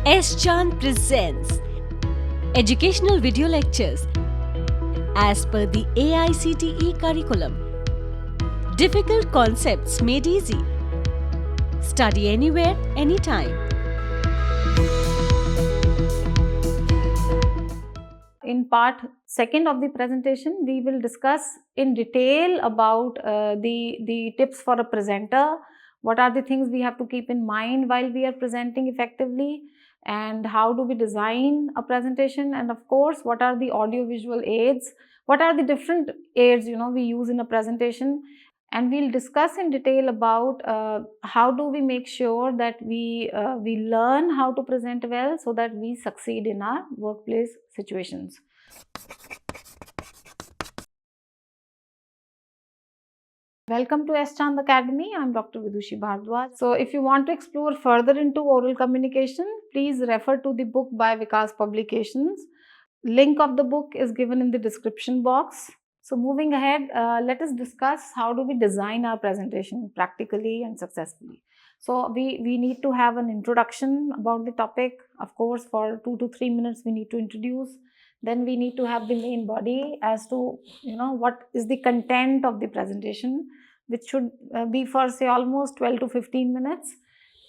S. Chan presents educational video lectures as per the AICTE curriculum. Difficult concepts made easy. Study anywhere, anytime. In part second of the presentation, we will discuss in detail about the tips for a presenter. What are the things we have to keep in mind while we are presenting effectively, and how do we design a presentation, and of course what are the audio visual aids, what are the different aids we use in a presentation. And we'll discuss in detail about how do we make sure that we learn how to present well so that we succeed in our workplace situations. Welcome to S. Chand Academy. I'm Dr. Vidushi Bhardwaj. So if you want to explore further into oral communication, please refer to the book by Vikas Publications. Link of the book is given in the description box. So moving ahead, let us discuss how do we design our presentation practically and successfully. So we need to have an introduction about the topic. Of course, for 2 to 3 minutes we need to introduce. Then we need to have the main body as to what is the content of the presentation, which should be for say almost 12 to 15 minutes.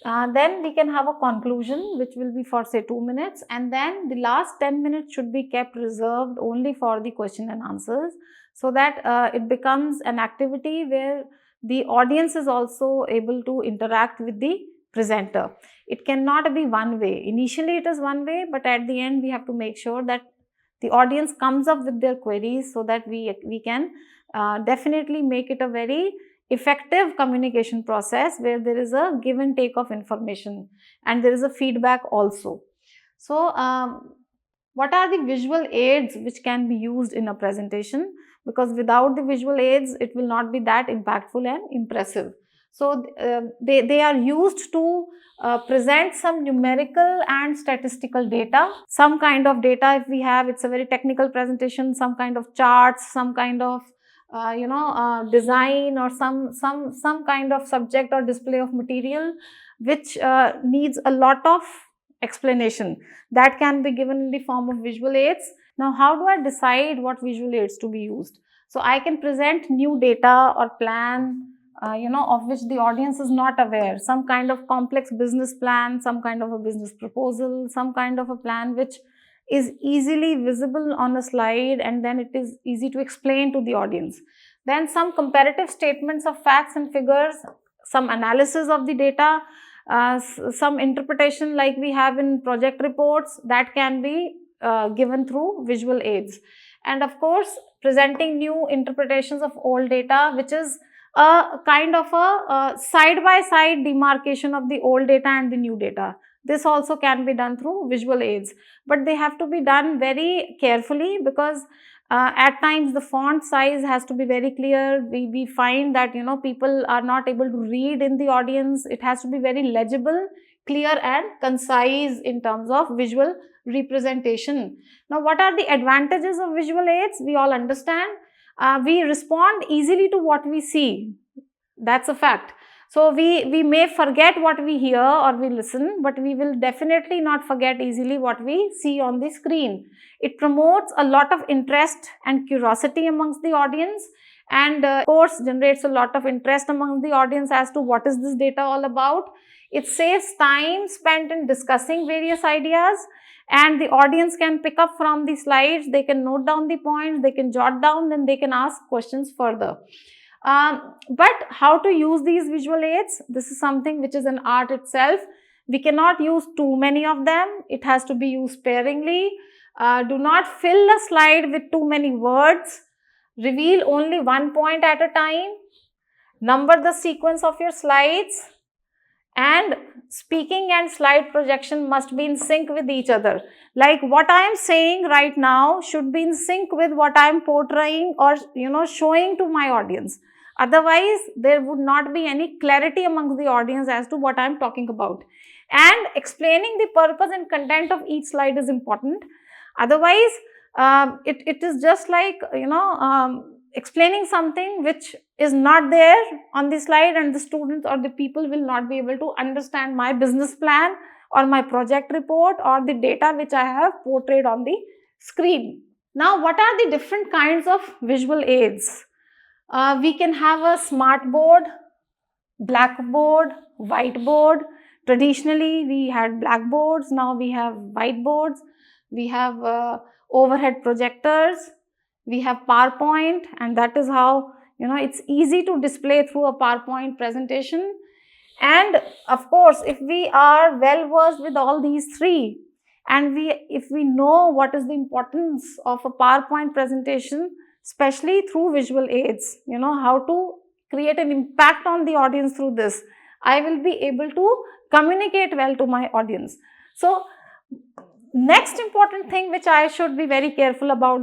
Then we can have a conclusion which will be for say 2 minutes, and then the last 10 minutes should be kept reserved only for the question and answers, so that it becomes an activity where the audience is also able to interact with the presenter. It cannot be one way. Initially it is one way, but at the end we have to make sure that the audience comes up with their queries so that we can definitely make it a very effective communication process where there is a give and take of information and there is a feedback also. So what are the visual aids which can be used in a presentation? Because without the visual aids it will not be that impactful and impressive. So they are used to present some numerical and statistical data, some kind of data. If we have, it's a very technical presentation, some kind of charts, some kind of design, or some kind of subject or display of material which needs a lot of explanation, that can be given in the form of visual aids. Now how do I decide what visual aids to be used? So I can present new data or plan of which the audience is not aware, some kind of complex business plan, some kind of a business proposal, some kind of a plan which is easily visible on a slide and then it is easy to explain to the audience. Then some comparative statements of facts and figures, some analysis of the data, some interpretation like we have in project reports, that can be given through visual aids. And of course, presenting new interpretations of old data, which is a kind of a side-by-side demarcation of the old data and the new data. This also can be done through visual aids, but they have to be done very carefully because at times the font size has to be very clear. We find that people are not able to read in the audience. It has to be very legible, clear and concise in terms of visual representation. Now what are the advantages of visual aids? We all understand. We respond easily to what we see. That's a fact. So we may forget what we hear or we listen, but we will definitely not forget easily what we see on the screen. It promotes a lot of interest and curiosity amongst the audience, and of course generates a lot of interest amongst the audience as to what is this data all about. It saves time spent in discussing various ideas, and the audience can pick up from the slides, they can note down the points, they can jot down, then they can ask questions further. But how to use these visual aids? This is something which is an art itself. We cannot use too many of them. It has to be used sparingly. Do not fill a slide with too many words. Reveal only one point at a time. Number the sequence of your slides. And speaking and slide projection must be in sync with each other. Like what I am saying right now should be in sync with what I am portraying or showing to my audience. Otherwise, there would not be any clarity amongst the audience as to what I am talking about. And explaining the purpose and content of each slide is important. Otherwise, it is just like explaining something which is not there on the slide, and the students or the people will not be able to understand my business plan or my project report or the data which I have portrayed on the screen. Now, what are the different kinds of visual aids? We can have a smart board, blackboard, whiteboard. Traditionally, we had blackboards. Now we have whiteboards. We have overhead projectors. We have PowerPoint, and that is how, it's easy to display through a PowerPoint presentation. And of course, if we are well versed with all these three, and if we know what is the importance of a PowerPoint presentation, especially through visual aids, how to create an impact on the audience through this, I will be able to communicate well to my audience. So, next important thing which I should be very careful about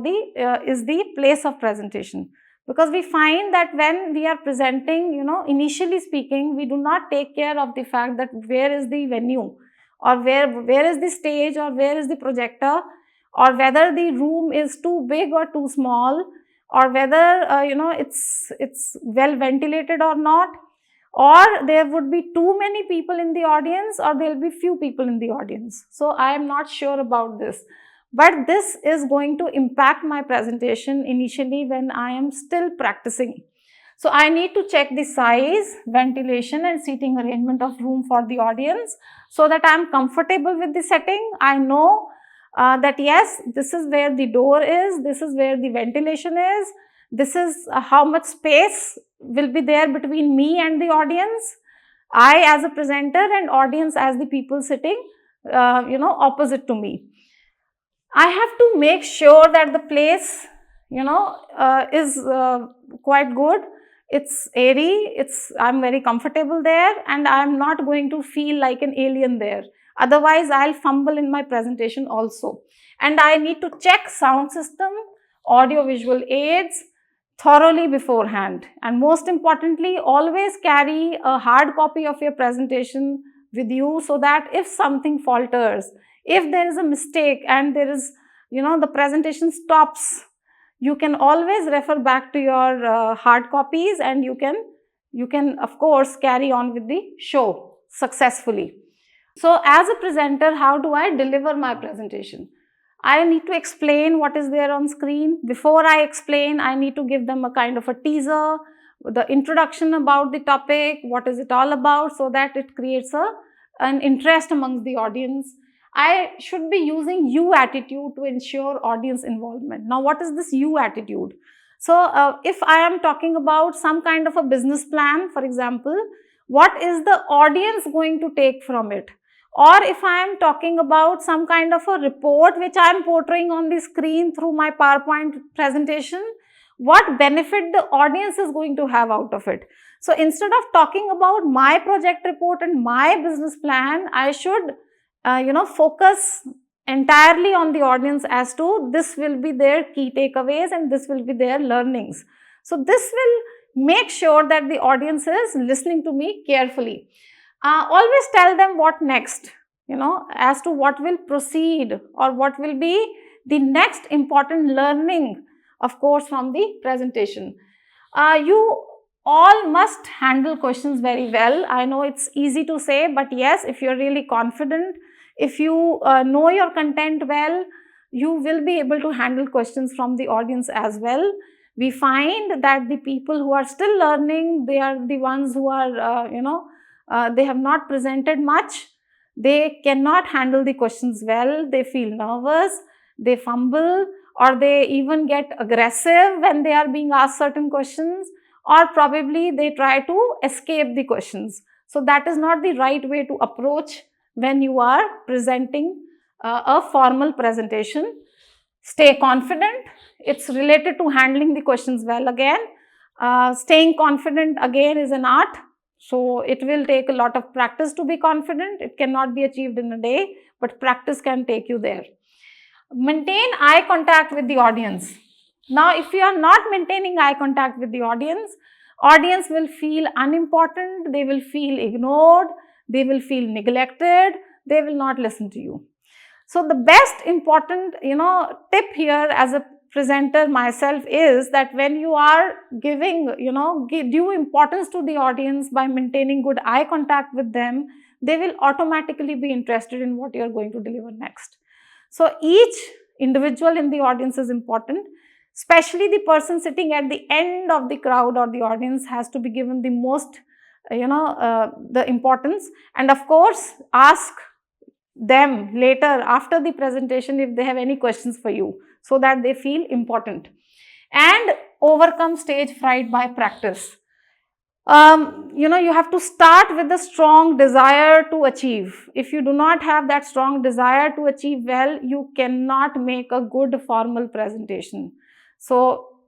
is the place of presentation. Because we find that when we are presenting, initially speaking, we do not take care of the fact that where is the venue, or where is the stage, or where is the projector, or whether the room is too big or too small, or whether it's well ventilated or not, or there would be too many people in the audience, or there will be few people in the audience. So I am not sure about this, but this is going to impact my presentation initially when I am still practicing. So I need to check the size, ventilation and seating arrangement of room for the audience, so that I am comfortable with the setting. I know that yes, this is where the door is, this is where the ventilation is, this is how much space will be there between me and the audience, I as a presenter and audience as the people sitting opposite to me. I have to make sure that the place is quite good. It's airy, I'm very comfortable there, and I'm not going to feel like an alien there. Otherwise, I'll fumble in my presentation also. And I need to check sound system, audio visual aids thoroughly beforehand. And most importantly, always carry a hard copy of your presentation with you, so that if something falters, if there is a mistake and there is, the presentation stops, you can always refer back to your hard copies, and you can of course carry on with the show successfully. So as a presenter, how do I deliver my presentation? I need to explain what is there on screen. Before I explain, I need to give them a kind of a teaser, the introduction about the topic, what is it all about, so that it creates an interest amongst the audience. I should be using you attitude to ensure audience involvement. Now, what is this you attitude? So, if I am talking about some kind of a business plan, for example, what is the audience going to take from it? Or if I am talking about some kind of a report which I am portraying on the screen through my PowerPoint presentation, what benefit the audience is going to have out of it? So, instead of talking about my project report and my business plan, I should focus entirely on the audience as to this will be their key takeaways and this will be their learnings. So, this will make sure that the audience is listening to me carefully. Always tell them what next, as to what will proceed or what will be the next important learning, of course, from the presentation. You all must handle questions very well. I know it's easy to say, but yes, if you're really confident, if you know your content well, you will be able to handle questions from the audience as well. We find that the people who are still learning, they are the ones who are, they have not presented much. They cannot handle the questions well. They feel nervous, they fumble, or they even get aggressive when they are being asked certain questions, or probably they try to escape the questions. So that is not the right way to approach when you are presenting a formal presentation. Stay confident. It's related to handling the questions well again. Staying confident again is an art. So it will take a lot of practice to be confident. It cannot be achieved in a day, but practice can take you there. Maintain eye contact with the audience. Now, if you are not maintaining eye contact with the audience will feel unimportant, they will feel ignored, they will feel neglected, they will not listen to you. So the best important, tip here as a presenter myself is that when you are giving, give due importance to the audience by maintaining good eye contact with them, they will automatically be interested in what you are going to deliver next. So each individual in the audience is important, especially the person sitting at the end of the crowd or the audience has to be given the most, the importance. And of course, ask them later after the presentation if they have any questions for you, so that they feel important. And overcome stage fright by practice. You have to start with a strong desire to achieve. If you do not have that strong desire to achieve well, you cannot make a good formal presentation. So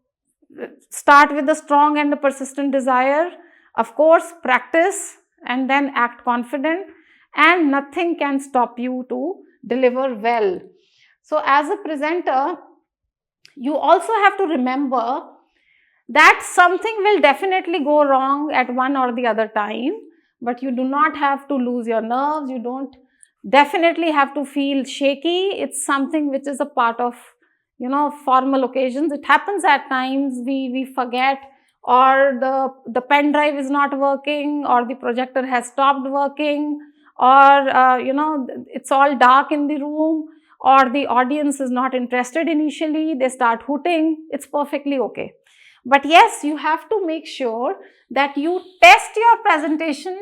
start with a strong and a persistent desire. Of course, practice and then act confident, and nothing can stop you to deliver well. So as a presenter, you also have to remember that something will definitely go wrong at one or the other time, but you do not have to lose your nerves. You don't definitely have to feel shaky. It's something which is a part of, formal occasions. It happens at times, we forget, or the pen drive is not working, or the projector has stopped working, or it's all dark in the room, or the audience is not interested initially, they start hooting. It's perfectly okay. But yes, you have to make sure that you test your presentation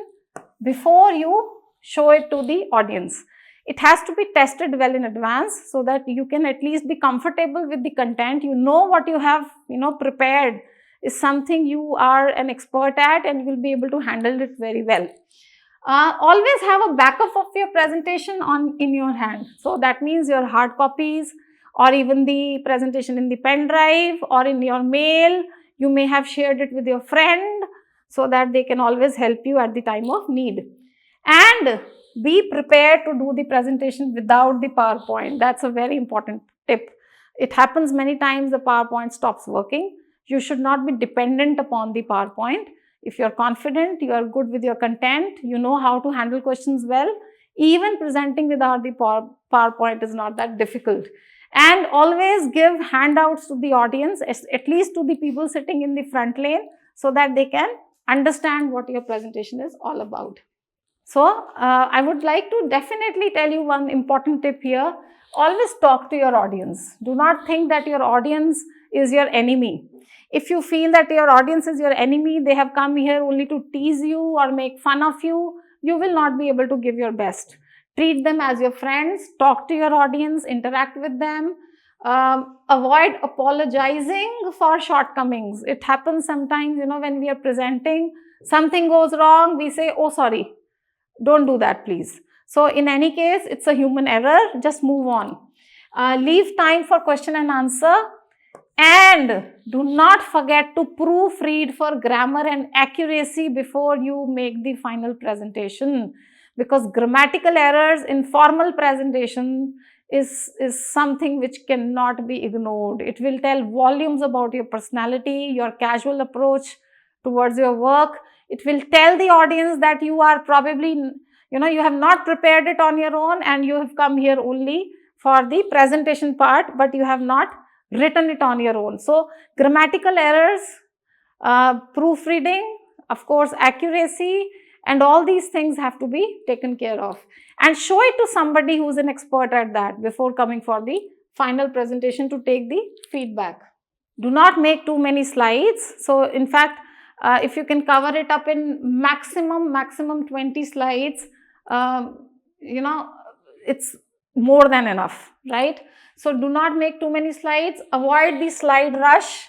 before you show it to the audience. It has to be tested well in advance so that you can at least be comfortable with the content. You know what you have, prepared is something you are an expert at, and you will be able to handle it very well. Always have a backup of your presentation in your hand. So that means your hard copies, or even the presentation in the pen drive or in your mail. You may have shared it with your friend so that they can always help you at the time of need. And be prepared to do the presentation without the PowerPoint. That's a very important tip. It happens many times the PowerPoint stops working. You should not be dependent upon the PowerPoint. If you're confident, you are good with your content, you know how to handle questions well, even presenting without the PowerPoint is not that difficult. And always give handouts to the audience, at least to the people sitting in the front lane, so that they can understand what your presentation is all about. So, I would like to definitely tell you one important tip here. Always talk to your audience. Do not think that your audience is your enemy. If you feel that your audience is your enemy, they have come here only to tease you or make fun of you, you will not be able to give your best. Treat them as your friends, talk to your audience, interact with them. Avoid apologizing for shortcomings. It happens sometimes, when we are presenting, something goes wrong, we say, oh, sorry. Don't do that, please. So in any case, it's a human error. Just move on. Leave time for question and answer. And do not forget to proofread for grammar and accuracy before you make the final presentation. Because grammatical errors in formal presentation is something which cannot be ignored. It will tell volumes about your personality, your casual approach towards your work. It will tell the audience that you are probably, you have not prepared it on your own and you have come here only for the presentation part, but you have not written it on your own. So, grammatical errors, proofreading, of course, accuracy, and all these things have to be taken care of. And show it to somebody who is an expert at that before coming for the final presentation to take the feedback. Do not make too many slides. So, in fact, if you can cover it up in maximum 20 slides, it's more than enough, right? So, do not make too many slides. Avoid the slide rush.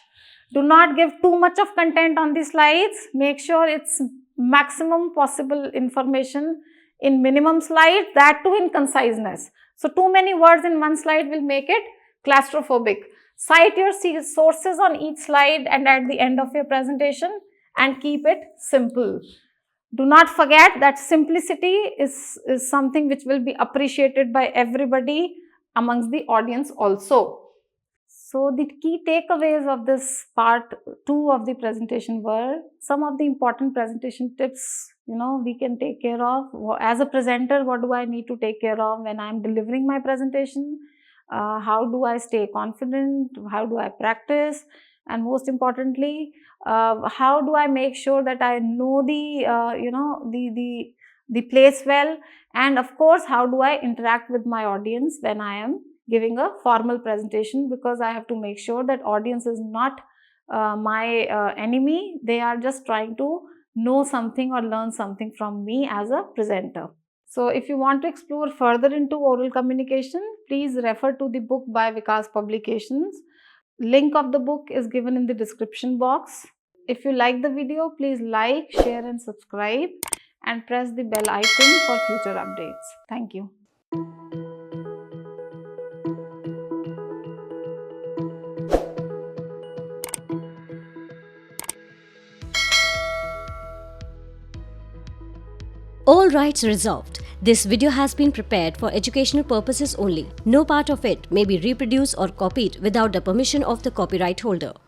Do not give too much of content on the slides. Make sure it's maximum possible information in minimum slides, that too in conciseness. So, too many words in one slide will make it claustrophobic. Cite your sources on each slide and at the end of your presentation, and keep it simple. Do not forget that simplicity is something which will be appreciated by everybody amongst the audience also. So, the key takeaways of this part 2 of the presentation were some of the important presentation tips, we can take care of. As a presenter, what do I need to take care of when I am delivering my presentation? how do I stay confident, how do I practice, and most importantly, how do I make sure that I know the place well, and of course how do I interact with my audience when I am giving a formal presentation, because I have to make sure that audience is not my enemy. They are just trying to know something or learn something from me as a presenter. So if you want to explore further into oral communication, please refer to the book by Vikas Publications. Link of the book is given in the description box. If you like the video, please like, share and subscribe, and press the bell icon for future updates. Thank you. All rights reserved. This video has been prepared for educational purposes only. No part of it may be reproduced or copied without the permission of the copyright holder.